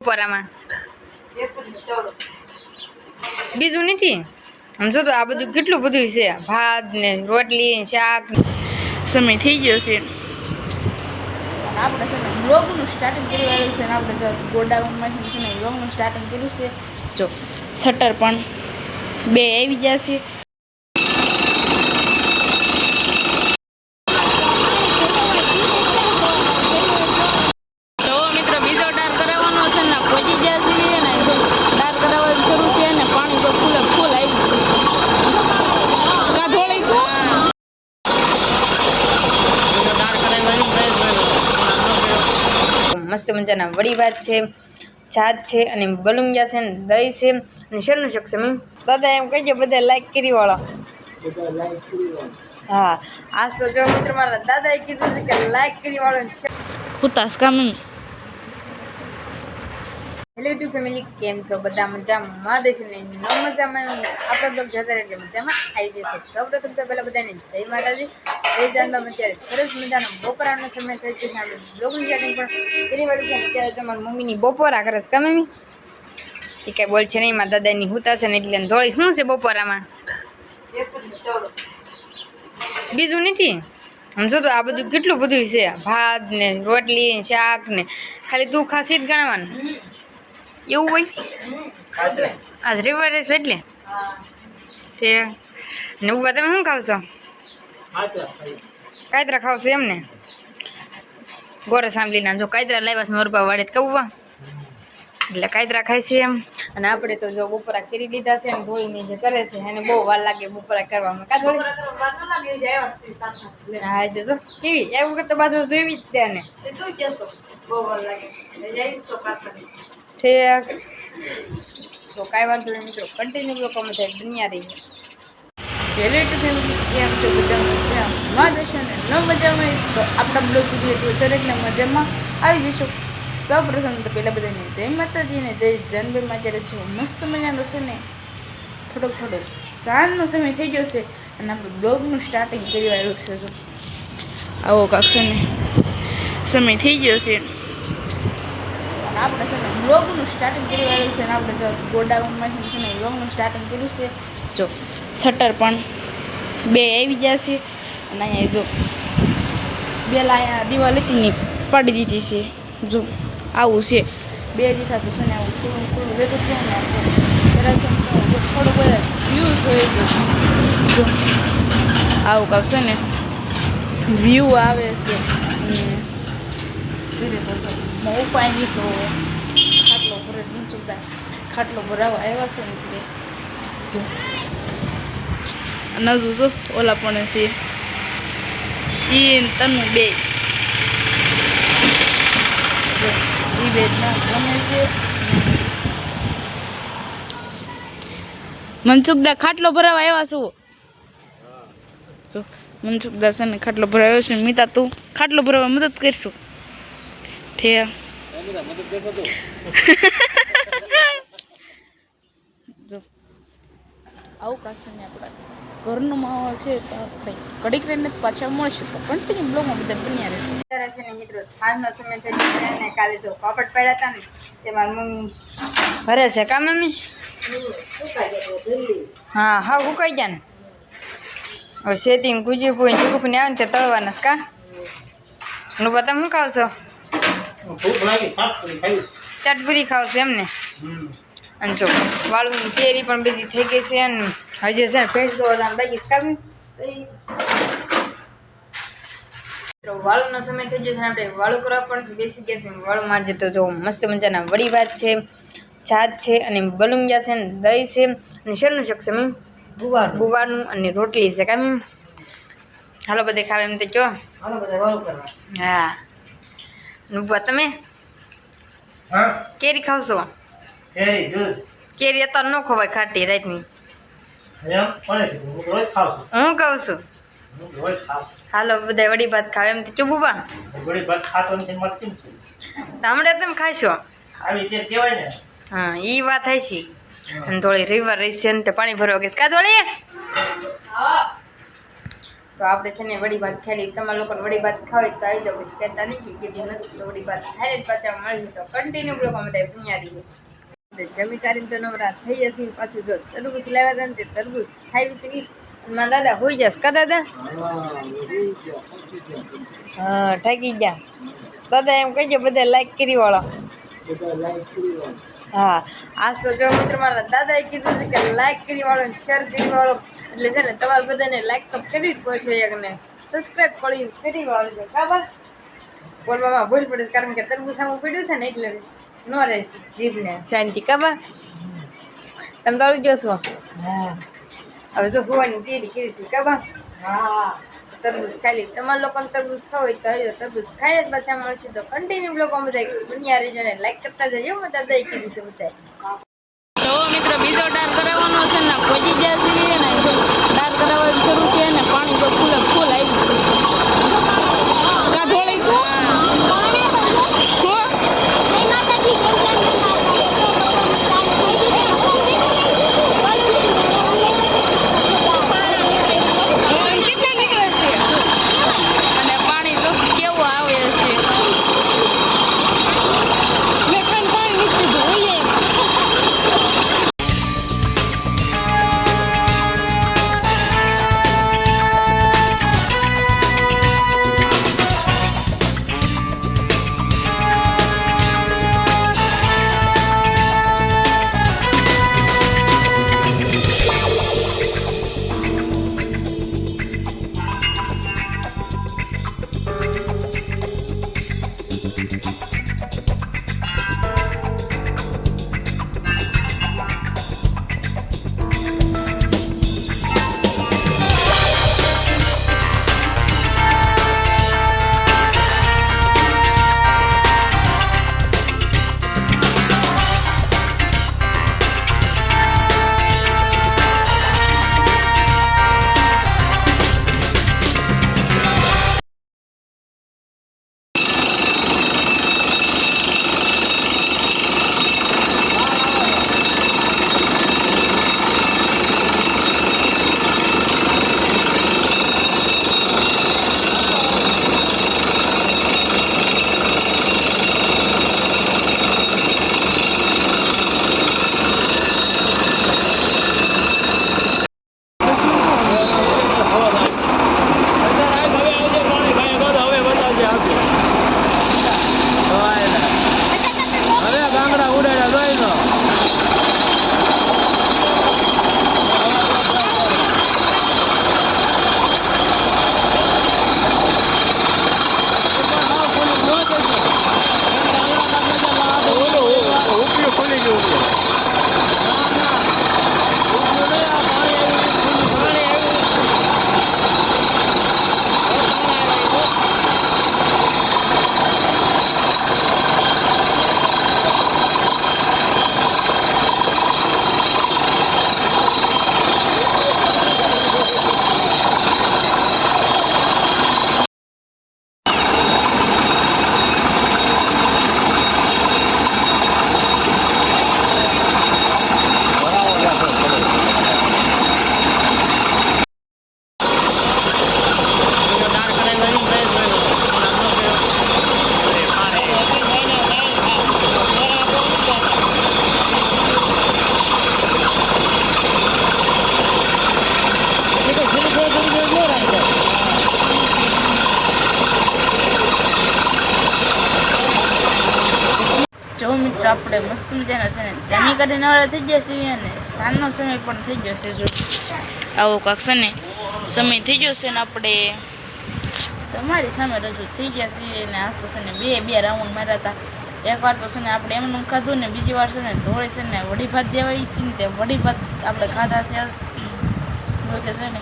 બપોરામાં બીજું નથી સમજો તો આ બધું કેટલું બધું છે ભાત ને રોટલી શાક સમય થઈ ગયો છે અને આપણે છે ને વ્લોગનું સ્ટાર્ટિંગ કરી વાળું છે ને આપણે જો ગોડાઉનમાંથી છે ને વ્લોગનું સ્ટાર્ટિંગ કર્યું છે જો શટર પણ બે આવી ગયા છે તો મિત્રો બીજો ડાર કરાવવાનો છે ને પહોંચી ગયા છે ને ડાર કરાવવાનું શરૂ છે ને પાણી તો ફૂલ આવી મસ્ત મજાના વડી ભાત છે છાશ છે અને બલુંગિયા છે ને દહીં છે અને શેરનું શકશે દાદા એમ કહીજો બધા લાઈક કરી વાળો હા આજ તો જો મિત્ર મારા દાદાએ કીધું છે કે લાઈક કરી વાળો ઉતાસ કામ હેલો યુટ્યુબ ફેમિલી કેમ છો બધા મજામાં દેશ ને ન મજામાં આપણે બ્લોગ જોતા એટલે મજામાં આવી જશે સૌપ્રથમ તો પહેલાં બધાને જય માતાજી જય જાનમાં અત્યારે સરસ મજાનો બપોરાનો સમય થઈ ગયો છે આપણે બ્લોગની સેટિંગ પણ કરી વાળું છે અત્યારે તમારી મમ્મીની બપોરા કરે છે કા મમ્મી એ કાંઈ બોલ છે નહીં મારા દાદાની હુતા છે ને એટલે થોડી શું છે બપોરામાં બીજું નથી સમજો તો આ બધું કેટલું બધું છે ભાત ને રોટલી શાક ને ખાલી તું ખાસી જ ગણવાનું એવું હોય આજ રવિવાર છે એટલે તે ને ઉભા તમે શું ખાવશો કાયતરા ખાવશો એમને ગોરે સાંભળીને જો કાયતરા લાવ્યા છે મારા વાડે કૌવા એટલે કાયતરા ખાય છે એમ અને આપણે તો જો બપોરા કરી લીધા છે ને ધોઈને જે કરે છે એને બહુ વાર લાગે બપોરા કરવામાં હા જો કેવી એવું કે તો બાજુ જોઈ જ તેને બહુ વાર લાગે ઠીક તો કાંઈ વાંધો નહીં મિત્રો કન્ટિન્યુ લોકોમાં થાય દુનિયા રહી હેલો ફેમિલી કેમ છો બધા મજામાં જશે ને ન મજામાં તો આપણા બ્લોગ વિડીયો દરેકને મજામાં આવી જઈશું સૌપ્રથમ તો પહેલાં બધાને જય માતાજી ને જય જન્મમાં જ્યારે જો મસ્ત મજાનો છે ને થોડોક સાંજનો સમય થઈ ગયો છે અને આપણે બ્લોગનું સ્ટાર્ટિંગ કરી આવ્યું છે જો આવો કાંક છે ને સમય થઈ ગયો છે અને આપણે છે ને વ્લોગનું સ્ટાર્ટિંગ કરી વાળું છે ને આપણે જો ગોડાઉનમાંથી છે ને વ્લોગનું સ્ટાર્ટિંગ કર્યું છે જો શટર પણ બે આવી ગયા છે અને અહીંયા જો બેલા અહીંયા દિવાલ હતી પાડી દીધી છે જો આવું છે બે દીધા તો છે ને આવું ખુલ્લું રહેતું થયું ને કદાચ થોડો બધા વ્યૂ જોઈએ જો આવું કાંક છે ને વ્યૂ આવે છે ઉપાય નહીં તો ખાટલો ભરે નીચું ખાટલો ભરાવા આવ્યા છે ને એટલે જો નજુ જો ઓલા પણ છે એ તનું બે જો એ બે ના ગમે છે મનસુખદા ખાટલો ભરાવા આવ્યા છું જો મનસુખદા છે ને ખાટલો ભરાવ્યો છે મિતા તું ખાટલો ભરાવા મદદ કરશું ઠે જો આવું કાશે ને આપણા ઘરનો માહોલ છે તો આપણે કડીક રહીને પાછા મળશું તો કન્ટિન્યુ બ્લોગમાં બધા બન્યા રહેશે ને મિત્રો સાંજનો સમય થઈ ગયો ને કાલે જો પાપડ પડ્યા હતા ને તે મારી મમ્મી ભરે છે કા મમ્મી હા હા હુકાઈ ગયા ને હવે શેતી ગુજી પૂઈ ચીકુપને આવે ને તે તળવાના કા નું બધા શું ખાવશો ચટપુરી ખાવશો એમને અને જો વાળુની કેરી પણ બધી થઈ ગઈ છે અને હજી છે ને ફેસ તો બાકી કાઢવી વાળુનો સમય થઈ ગયો છે આપણે વાળું કરવા પણ બેસી ગયા છે વાળુમાં જે તો જો મસ્ત મજાના વડી ભાત છે છાશ છે અને બલુંગિયા છે ને દહીં છે અને શેરનું શકશે ગુવારનું અને રોટલી છે કામ હાલો બધે ખાવે એમ તો જો હા નુબા તમે કેરી ખાવશો કેરી અત્યારે ન ખવાય ખાટી રાતની હું કહું છું હાલો બધા વડી ભાત ખાવે એમ તો ચૂબુબા હમણાં તમે ખાશો હા એ વાત થાય છે અને થોડી રવિવાર રહી છે ને તે પાણી ભરવા ગઈશ કા થોડી તો આપણે છે ને વડી ભાત ખાઈ લઈએ. તમારા લોકોને વડી ભાત ખાવી તો આવી જાવ, પછી કહેતા નહીં કે કીધું નથી તો વડી ભાત ખાઈ જ પાછા મળશે. તો કન્ટિન્યુ બ્લોગમાં બધા પુણ્યારી જમી કરીને તો નવરા થઈ જશે. પાછું જો તરબૂચ લાવ્યા હતા ને તે તરબૂચ ખાઈ હતી. મારા દાદા હોઈ જશે કા દાદા? હા ઠાકી ગયા દાદા. એમ કહીજો બધા લાઈક કરી વાળો. હા આજ તો જો મિત્ર મારા દાદાએ કીધું છે કે લાઈક કરી વાળો શેર કરી વાળો. એટલે છે ને તમારે બધાને લાઈક તો કરવી જ પડશે એકને સબસ્ક્રાઈબ કરી વાળજો. બરાબર બોલવામાં ભૂલ પડે કારણ કે તરબૂચ સામું પડ્યું છે ને એટલે ન રહે જીભને શાંતિ. ખબર તમે દોડી જોશો? હા હવે જો હોવાની તૈયારી કરી છે. ખબર? હા તરબૂચ ખાઈ લે. તમારા લોકોને તરબૂચ ખાવ હોય તો હવે તરબૂચ ખાઈને જ પાછા મળશે. તો કન્ટિન્યુ બ્લોગમાં બધા દુનિયા રહેજો ને લાઈક કરતા જજો. મેં દાદાએ કીધું છે બધા. તો મિત્રો બીજો ડાર કરાવવાનો છે ને પહોંચી ગયા છીએ ને ડાર કરાવવાનું શરૂ છે ને પાણી તો ફૂલ આવી અને પાણી તો કેવું આવે છે. આપણે મસ્ત મજાના છે ને જમી કરીને નવરા થઈ ગયા છીએ અને સાંજનો સમય પણ થઈ ગયો છે. જો આવો કાંક છે ને સમય થઈ ગયો છે ને આપણે તમારી સામે રજૂ થઈ ગયા છીએ. અને આજ તો છે ને બે રાઉન્ડ માર્યા હતા. એકવાર તો છે ને આપણે એમનું ખાધું ને બીજી વાર છે ને ધોળે છે ને વડી ભાત દેવાઈ હતી ને તે વડી ભાત આપણે ખાધા છે આજ. કે છે ને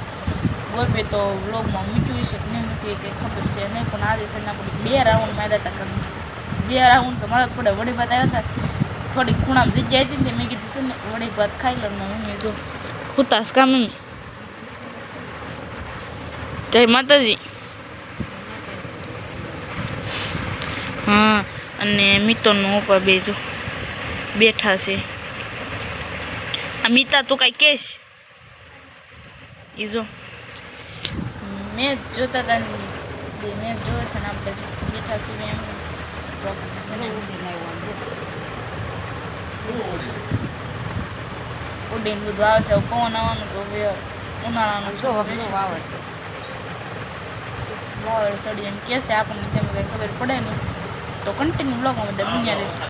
ગોપી તો વ્લોગમાં મૂક્યું છે કે નહીં મૂક્યું કે ખબર છે નહીં, પણ આજે છે ને આપણે 2 રાઉન્ડ માર્યા હતા. કારણ 2 રાઉન્ડ તો મારા થોડા વડી ભાત આવ્યા હતા. થોડી ખૂણામાં જગ્યા હતી ને મેં કીધું છે ને વડી ભાત ખાઈ લો. મમ્મી જો ઉતાસ કા મમ્મી. જય માતાજી. હા, અને મિત્રનો ઉપર બેજો બેઠા છે. આ મિતા તું કાંઈ કહેશ? એ જો મેચ જોતા હતા ને બે મેચ જોવે છે ને આપણે બેઠા છીએ એમ પ્રોબ્લેમ છે ને ઉડીને બધું આવે છે પવન આવવાનું તો હવે ઉનાળાનું વાવડ સડી એમ કે છે આપણને તેમ કંઈ ખબર પડે નહીં તો કન્ટિન્યુ બ્લોગમાં બધા બન્યા રહેજો